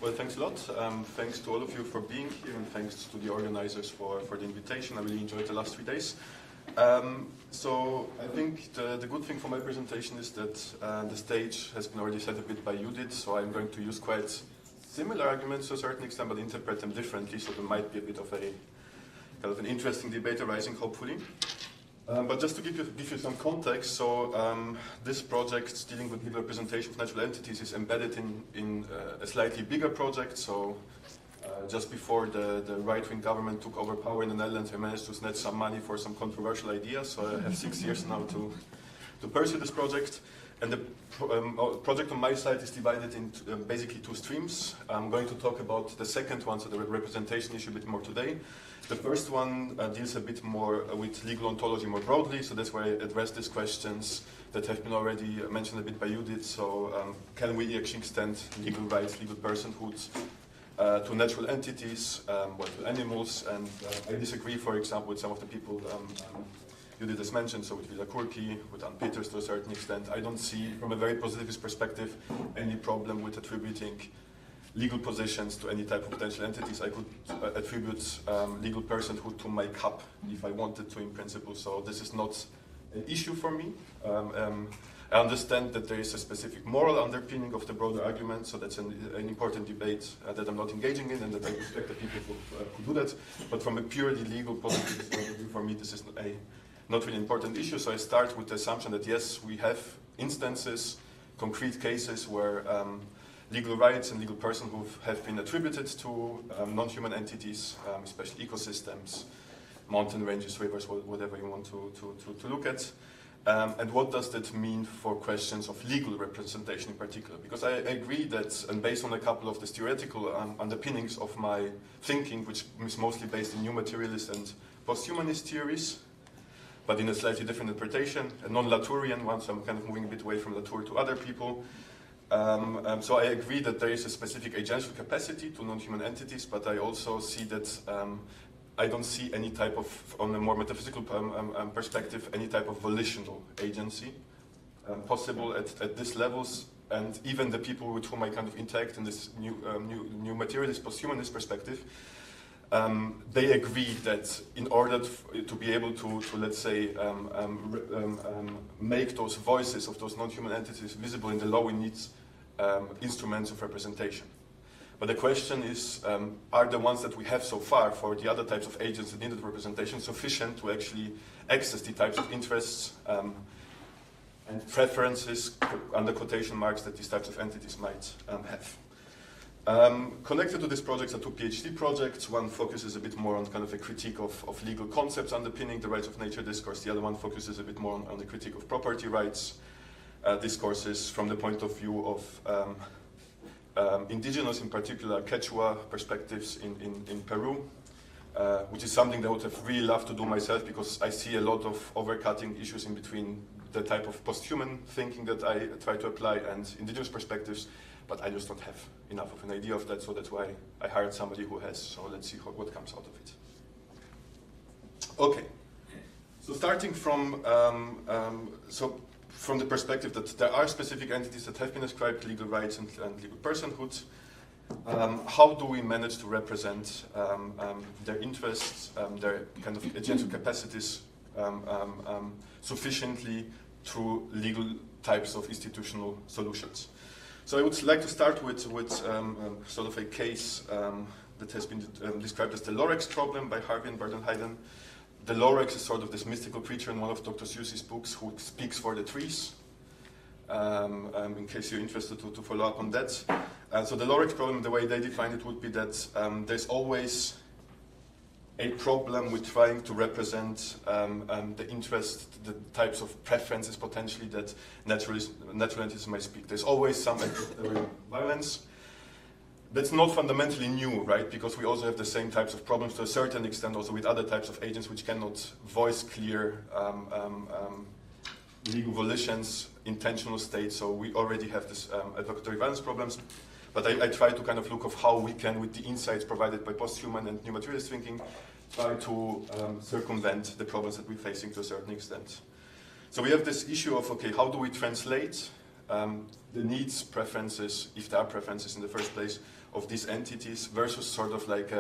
Well, thanks a lot. Thanks to all of you for being here, and thanks to the organizers for the invitation. I really enjoyed the last 3 days. So I think the good thing for my presentation is that the stage has been already set a bit by Judith, so I'm going to use quite similar arguments to a certain extent, but interpret them differently, so there might be a bit of a kind of an interesting debate arising, hopefully. But just to give you some context, so this project dealing with legal representation of natural entities is embedded in a slightly bigger project. So just before the right-wing government took over power in the Netherlands, I managed to snatch some money for some controversial ideas. So I have 6 years now to pursue this project. And the project on my side is divided into basically 2 streams. I'm going to talk about the second one, so the representation issue, a bit more today. The first one deals a bit more with legal ontology more broadly, so that's where I address these questions that have been already mentioned a bit by Judith. So can we actually extend legal rights, legal personhoods to natural entities, or to animals? And I disagree, for example, with some of the people Judith has mentioned, so with Vila Kurki, with Ann Peters to a certain extent. I don't see, from a very positivist perspective, any problem with attributing legal positions to any type of potential entities. I could attribute legal personhood to my cup if I wanted to, in principle, so this is not an issue for me. I understand that there is a specific moral underpinning of the broader argument, so that's an important debate that I'm not engaging in, and that I respect the people who do that. But from a purely legal positive point of view, for me, this is a not really important issue. So I start with the assumption that yes, we have instances, concrete cases where legal rights and legal personhood have been attributed to non-human entities, especially ecosystems, mountain ranges, rivers, whatever you want to look at. And what does that mean for questions of legal representation in particular? Because I agree that, and based on a couple of the theoretical underpinnings of my thinking, which is mostly based in new materialist and post-humanist theories, but in a slightly different interpretation, a non-Latourian one, so I'm kind of moving a bit away from Latour to other people. So I agree that there is a specific agential capacity to non-human entities, but I also see that I don't see any type of, on a more metaphysical perspective, any type of volitional agency possible at these levels. And even the people with whom I kind of interact in this new materialist, post-humanist perspective, they agree that in order to be able to let's say, make those voices of those non-human entities visible in the law, we need instruments of representation. But the question is, are the ones that we have so far for the other types of agents that needed representation sufficient to actually access the types of interests and preferences, under quotation marks, that these types of entities might have? Connected to this project are 2 PhD projects. One focuses a bit more on kind of a critique of legal concepts underpinning the rights of nature discourse. The other one focuses a bit more on the critique of property rights discourses from the point of view of indigenous, in particular Quechua perspectives in Peru, which is something that I would have really loved to do myself, because I see a lot of overcutting issues in between the type of post-human thinking that I try to apply and indigenous perspectives, but I just don't have enough of an idea of that, so that's why I hired somebody who has. So let's see what comes out of it. Okay, so starting from from the perspective that there are specific entities that have been ascribed legal rights and legal personhood, how do we manage to represent their interests, their kind of agential capacities sufficiently through legal types of institutional solutions? So I would like to start with sort of a case that has been described as the Lorex problem by Harvey and Burdenheiden. The Lorex is sort of this mystical creature in one of Dr. Seuss's books who speaks for the trees, in case you're interested to follow up on that. So the Lorex problem, the way they define it, would be that there's always a problem with trying to represent the interest, the types of preferences potentially that natural entities might speak. There's always some violence. That's not fundamentally new, right? Because we also have the same types of problems to a certain extent also with other types of agents which cannot voice clear legal volitions, intentional states. So we already have this advocatory violence problems. But I try to kind of look of how we can, with the insights provided by post-human and new materialist thinking, try to circumvent the problems that we're facing to a certain extent. So we have this issue of, okay, how do we translate the needs, preferences, if there are preferences in the first place, of these entities versus sort of like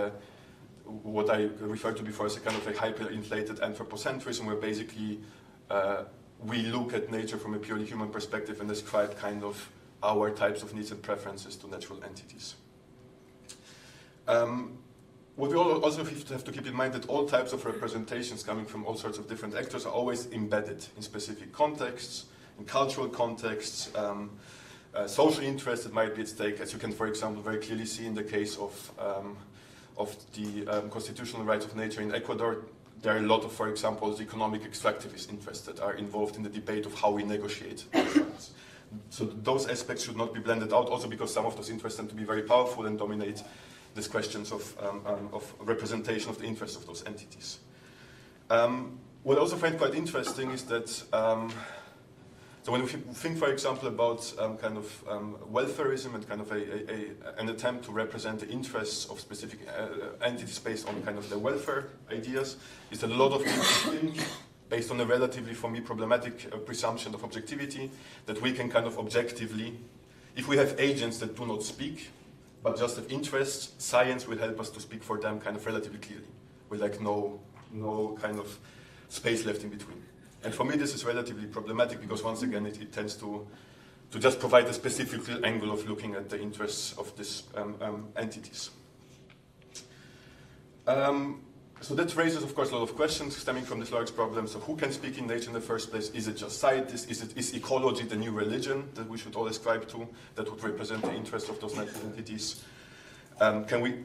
what I referred to before as a kind of a hyper-inflated anthropocentrism, where basically we look at nature from a purely human perspective and ascribe kind of our types of needs and preferences to natural entities. What we also have to keep in mind that all types of representations coming from all sorts of different actors are always embedded in specific contexts, in cultural contexts, social interests that might be at stake, as you can, for example, very clearly see in the case of the constitutional rights of nature in Ecuador. There are a lot of, for example, the economic extractivist interests that are involved in the debate of how we negotiate those rights. So those aspects should not be blended out, also because some of those interests tend to be very powerful and dominate these questions of representation of the interests of those entities. What I also find quite interesting is that, so when we think, for example, about kind of welfarism and kind of an attempt to represent the interests of specific entities based on kind of their welfare ideas, is that a lot of people think, based on a relatively, for me, problematic presumption of objectivity, that we can kind of objectively, if we have agents that do not speak, but just have interests, science will help us to speak for them kind of relatively clearly, with like no kind of space left in between. And for me, this is relatively problematic because, once again, it tends to just provide a specific angle of looking at the interests of these entities. So that raises, of course, a lot of questions stemming from this large problem. So who can speak in nature in the first place? Is it just scientists? Is ecology the new religion that we should all ascribe to, that would represent the interests of those natural entities? Can we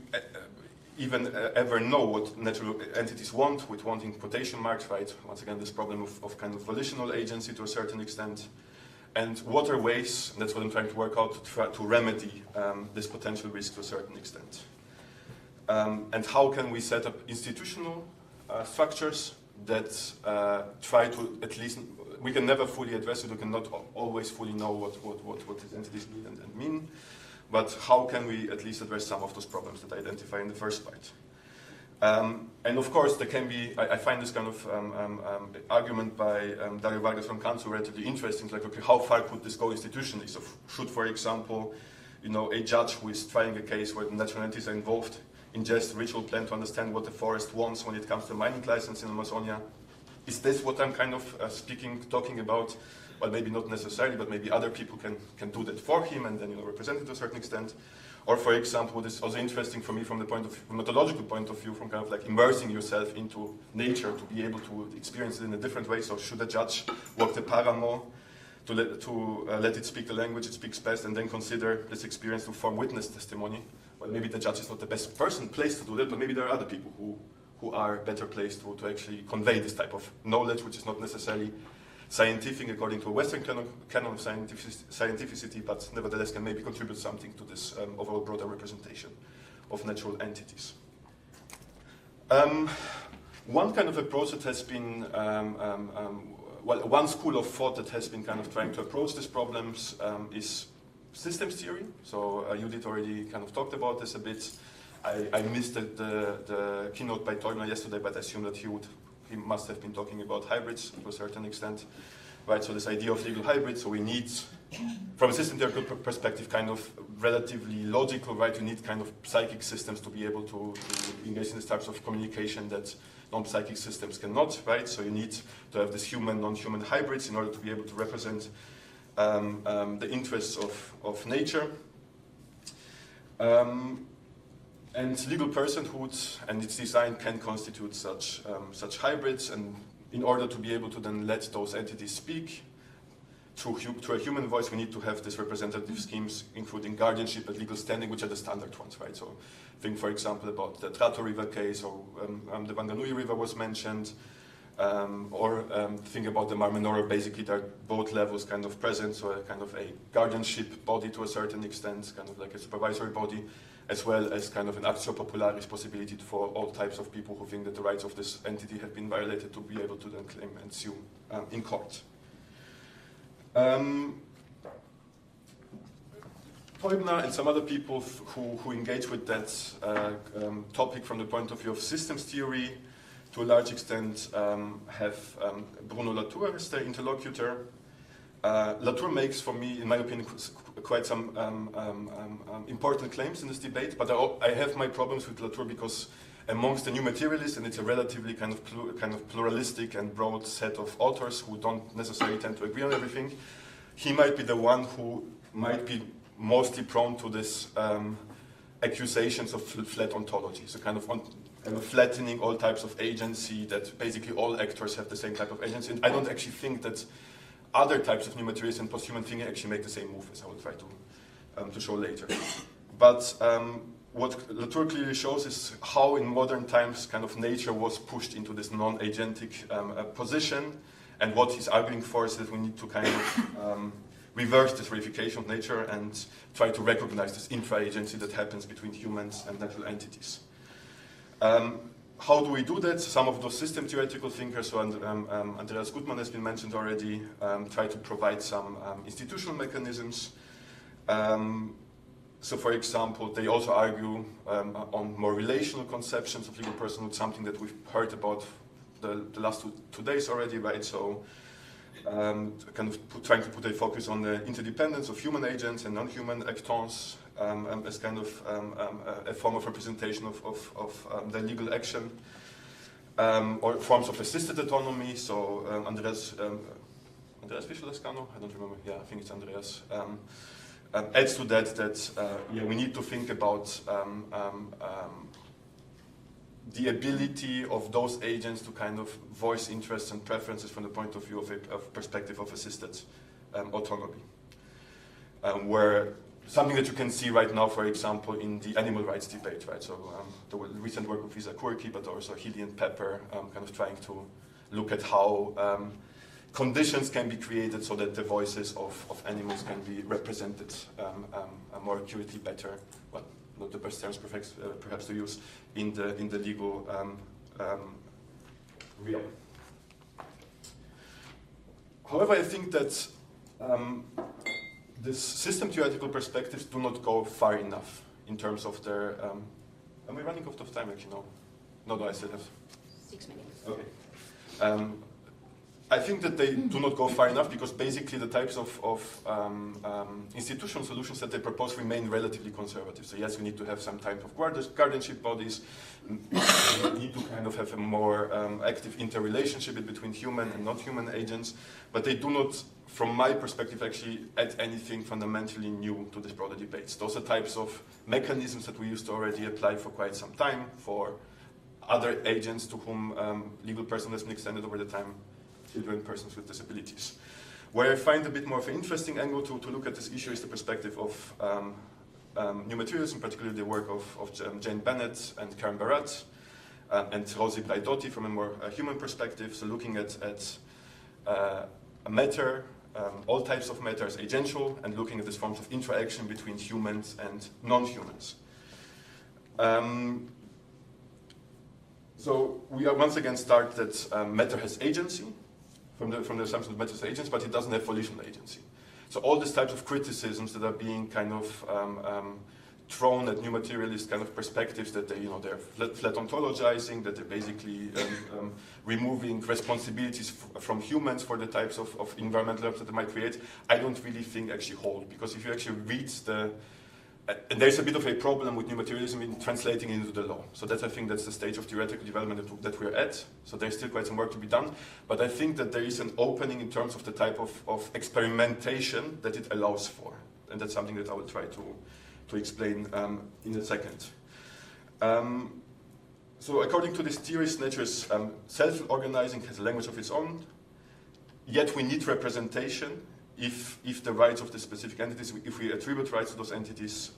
even ever know what natural entities want, with wanting quotation marks, right? Once again, this problem of kind of volitional agency to a certain extent. And what are ways, and that's what I'm trying to work out, to try to remedy this potential risk to a certain extent. And how can we set up institutional structures that try to, at least, we can never fully address it, we cannot always fully know what these entities mean and mean, but how can we at least address some of those problems that I identify in the first part? And of course, there can be, I find this kind of argument by Dario Vargas from Kanzu relatively interesting, like, okay, how far could this go institutionally? So should, for example, a judge who is trying a case where the natural entities are involved ingest ritual plan to understand what the forest wants when it comes to mining license in Amazonia? Is this what I'm kind of talking about? Well, maybe not necessarily, but maybe other people can do that for him and then represent it to a certain extent. Or, for example, what is also interesting for me from the methodological point of view, from kind of like immersing yourself into nature to be able to experience it in a different way. So should a judge walk the paramo to let it speak the language it speaks best, and then consider this experience to form witness testimony? Well, maybe the judge is not the best place to do that, but maybe there are other people who are better placed to actually convey this type of knowledge, which is not necessarily scientific according to a Western canon of scientificity, but nevertheless can maybe contribute something to this overall broader representation of natural entities. One kind of approach that has been, one school of thought that has been kind of trying to approach these problems is systems theory. So Judith already kind of talked about this a bit. I missed the keynote by Teubner yesterday, but I assume that he must have been talking about hybrids to a certain extent, right? So this idea of legal hybrids, so we need, from a system theoretical perspective, kind of relatively logical, right? You need kind of psychic systems to be able to engage in these types of communication that non-psychic systems cannot, right? So you need to have this human, non-human hybrids in order to be able to represent the interests of nature. And legal personhood and its design can constitute such hybrids, and in order to be able to then let those entities speak through a human voice, we need to have these representative schemes, including guardianship and legal standing, which are the standard ones, right? So think, for example, about the Trato River case, or the Wanganui River was mentioned, or think about the Mar Menor. Basically, there are both levels kind of present, so a kind of a guardianship body to a certain extent, kind of like a supervisory body, as well as kind of an actio popularis possibility for all types of people who think that the rights of this entity have been violated to be able to then claim and sue in court. Teubner and some other people who engage with that topic from the point of view of systems theory, to a large extent, have Bruno Latour as their interlocutor. Latour makes, for me, in my opinion, quite some important claims in this debate, but I have my problems with Latour because amongst the new materialists, and it's a relatively kind of pluralistic and broad set of authors who don't necessarily tend to agree on everything, he might be the one who might be mostly prone to this accusations of flat ontology, so kind of flattening all types of agency, that basically all actors have the same type of agency. And I don't actually think that other types of new materials and post-human thinking actually make the same move, as I will try to show later. But what Latour clearly shows is how in modern times kind of nature was pushed into this non-agentic position, and what he's arguing for is that we need to kind of reverse this reification of nature and try to recognize this intra-agency that happens between humans and natural entities. How do we do that? Some of those system theoretical thinkers, so Andreas Gutmann has been mentioned already, try to provide some institutional mechanisms. So for example, they also argue on more relational conceptions of legal personhood, something that we've heard about the last two days already, right? So kind of trying to put a focus on the interdependence of human agents and non-human actors, as kind of a form of representation of the legal action, or forms of assisted autonomy. So Andreas Fischel-Lescano, I don't remember. Yeah, I think it's Andreas. Adds to that yeah, we need to think about the ability of those agents to kind of voice interests and preferences from the point of view of a perspective of assisted autonomy, where something that you can see right now, for example, in the animal rights debate, right? So the recent work of Lisa Kurki, but also Healy and Pepper, kind of trying to look at how conditions can be created so that the voices of animals can be represented more accurately, better. Well, not the best terms perhaps to use in the legal realm. However, I think that these system theoretical perspectives do not go far enough in terms of their. Am I running out of time? Actually, no. No, I still have 6 minutes. Okay. I think that they do not go far enough because basically the types of institutional solutions that they propose remain relatively conservative. So yes, we need to have some type of guardianship bodies. We need to kind of have a more active interrelationship between human and non-human agents. But they do not, from my perspective, actually add anything fundamentally new to this broader debates. Those are types of mechanisms that we used to already apply for quite some time for other agents to whom legal personhood has been extended over the time. Children, persons with disabilities. Where I find a bit more of an interesting angle to look at this issue is the perspective of new materials, in particular the work of Jane Bennett and Karen Barat, and Rosie Braidotti from a more human perspective. So looking at matter, all types of matter as agential, and looking at these forms of interaction between humans and non-humans. So we are once again start that matter has agency, from the assumption that matter has agency, but it doesn't have volitional agency. So all these types of criticisms that are being kind of thrown at new materialist kind of perspectives, that they're flat ontologizing, that they're basically removing responsibilities from humans for the types of environmental that they might create, I don't really think actually hold, because if you actually read and there's a bit of a problem with new materialism in translating into the law. So I think that's the stage of theoretical development that we're at. So there's still quite some work to be done. But I think that there is an opening in terms of the type of experimentation that it allows for. And that's something that I will try to explain in a second. So according to this theorist, nature is self-organizing, has a language of its own. Yet we need representation. If the rights of the specific entities, if we attribute rights to those entities,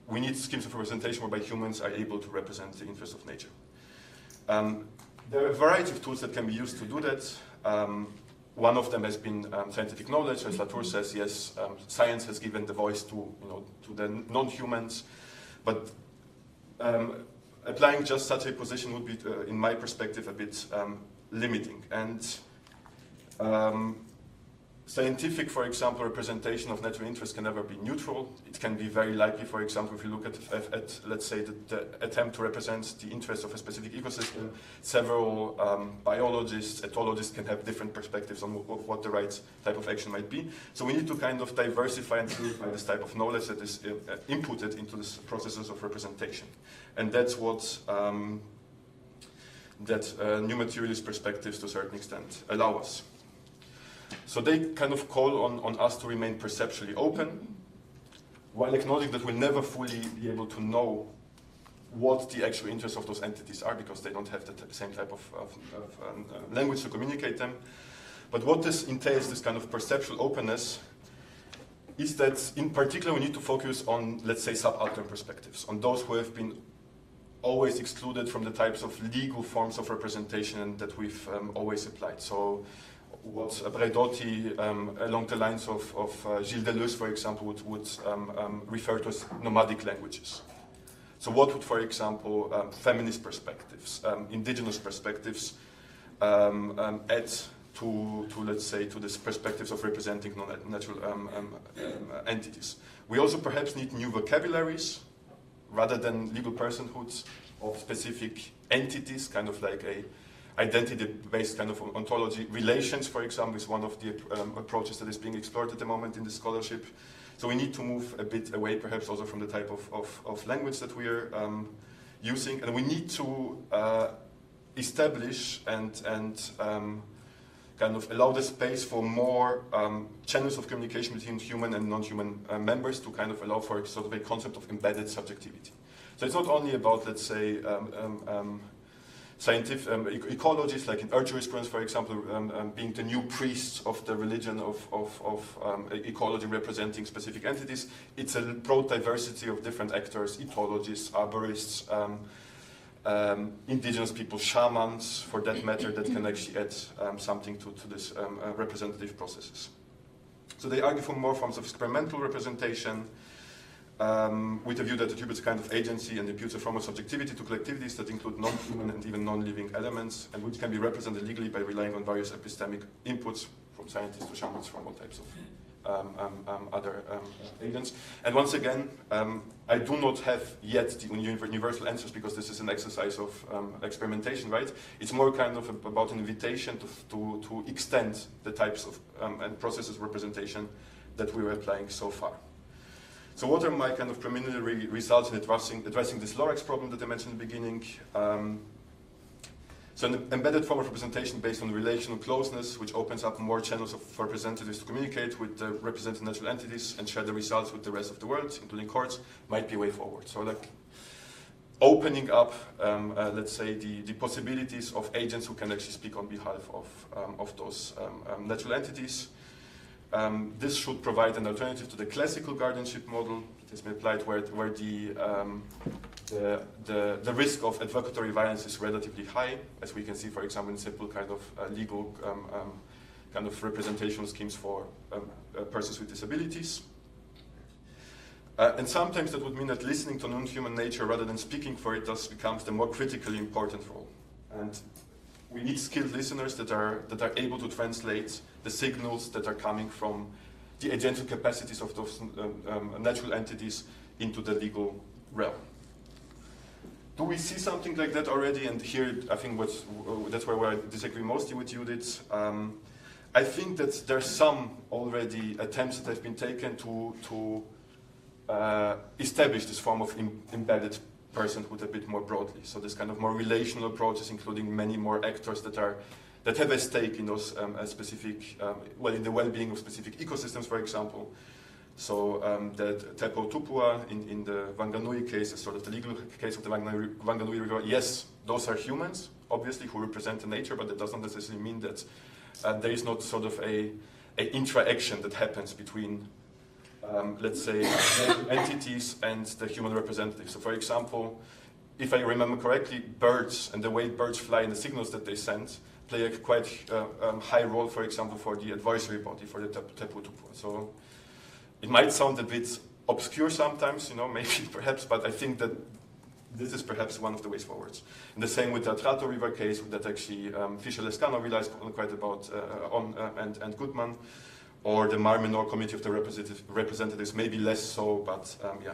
we need schemes of representation whereby humans are able to represent the interests of nature. There are a variety of tools that can be used to do that. One of them has been scientific knowledge. As Latour says, yes, science has given the voice to the non-humans, but applying just such a position would be, in my perspective, a bit limiting. And scientific, for example, representation of natural interest can never be neutral. It can be very likely, for example, if you look at let's say, the attempt to represent the interest of a specific ecosystem, several biologists, ethologists can have different perspectives on what the right type of action might be. So we need to kind of diversify and purify this type of knowledge that is inputted into these processes of representation. And that's what new materialist perspectives to a certain extent allow us. So they kind of call on us to remain perceptually open, while acknowledging that we'll never fully be able to know what the actual interests of those entities are, because they don't have the same type of language to communicate them. But what this entails, this kind of perceptual openness, is that in particular we need to focus on, let's say, subaltern perspectives, on those who have been always excluded from the types of legal forms of representation that we've always applied. So what Braidotti, along the lines of Gilles Deleuze, for example, would refer to as nomadic languages. So what would, for example, feminist perspectives, indigenous perspectives add to, let's say, to these perspectives of representing non-natural entities? We also perhaps need new vocabularies, rather than legal personhoods of specific entities, kind of like a identity-based kind of ontology. Relations, for example, is one of the approaches that is being explored at the moment in the scholarship. So we need to move a bit away, perhaps also from the type of language that we are using, and we need to establish and kind of allow the space for more channels of communication between human and non-human members to kind of allow for sort of a concept of embedded subjectivity. So it's not only about, let's say, scientific ecologies, like in earth jurisprudence, for example, being the new priests of the religion of ecology representing specific entities. It's a broad diversity of different actors, ethologists, arborists, indigenous people, shamans, for that matter, that can actually add something to this representative processes. So they argue for more forms of experimental representation, with a view that attributes a kind of agency and imputes a form of subjectivity to collectivities that include non-human and even non-living elements, and which can be represented legally by relying on various epistemic inputs from scientists to shamans, from all types of other agents. And once again, I do not have yet the universal answers, because this is an exercise of experimentation, right? It's more kind of about an invitation to extend the types of and processes of representation that we were applying so far. So what are my kind of preliminary results in addressing this Lorax problem that I mentioned in the beginning? So an embedded form of representation based on relational closeness, which opens up more channels for representatives to communicate with the represented natural entities and share the results with the rest of the world, including courts, might be a way forward. So like opening up, let's say, the possibilities of agents who can actually speak on behalf of those natural entities. This should provide an alternative to the classical guardianship model that has been applied, where the risk of advocatory violence is relatively high, as we can see, for example, in simple kind of legal kind of representational schemes for persons with disabilities. And sometimes that would mean that listening to non-human nature rather than speaking for it thus becomes the more critically important role. And we need skilled listeners that are able to translate the signals that are coming from the agential capacities of those natural entities into the legal realm. Do we see something like that already? And here, I think that's where I disagree mostly with Judith. I think that there's some already attempts that have been taken to establish this form of embedded personhood a bit more broadly. So this kind of more relational approaches, including many more actors that have a stake in those specific, in the well-being of specific ecosystems, for example. So that Tepo Tupua in the Wanganui case is sort of the legal case of the Wanganui River. Yes, those are humans, obviously, who represent the nature, but that doesn't necessarily mean that there is not sort of a interaction that happens between let's say, entities and the human representatives. So for example, if I remember correctly, birds and the way birds fly and the signals that they send play a quite high role, for example, for the advisory body, for the Tepo Tupua. So it might sound a bit obscure sometimes, maybe perhaps, but I think that this is perhaps one of the ways forwards. And the same with the Atrato River case that actually Fischer-Lescano relies quite about and Goodman, or the Mar-Menor Committee of the Representatives, maybe less so, but yeah.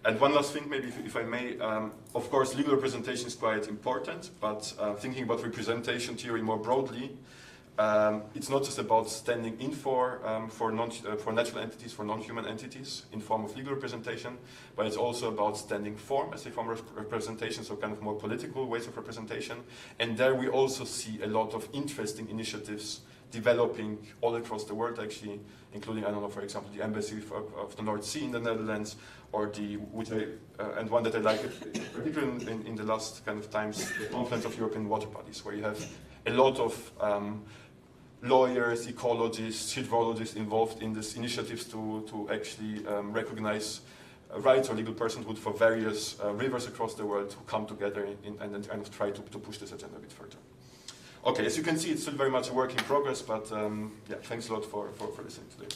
And one last thing, maybe if I may, of course, legal representation is quite important, but thinking about representation theory more broadly, it's not just about standing in for natural entities, for non-human entities in form of legal representation, but it's also about standing for as a form of representation, so kind of more political ways of representation. And there we also see a lot of interesting initiatives developing all across the world, actually, including, I don't know, for example, the Embassy of the North Sea in the Netherlands, or and one that I like, particularly in the last kind of times, the Conference of European Water Bodies, where you have a lot of lawyers, ecologists, hydrologists involved in these initiatives to actually recognize rights or legal personhood for various rivers across the world who come together and then kind of try to push this agenda a bit further. Okay, as you can see, it's still very much a work in progress, but yeah, thanks a lot for listening today.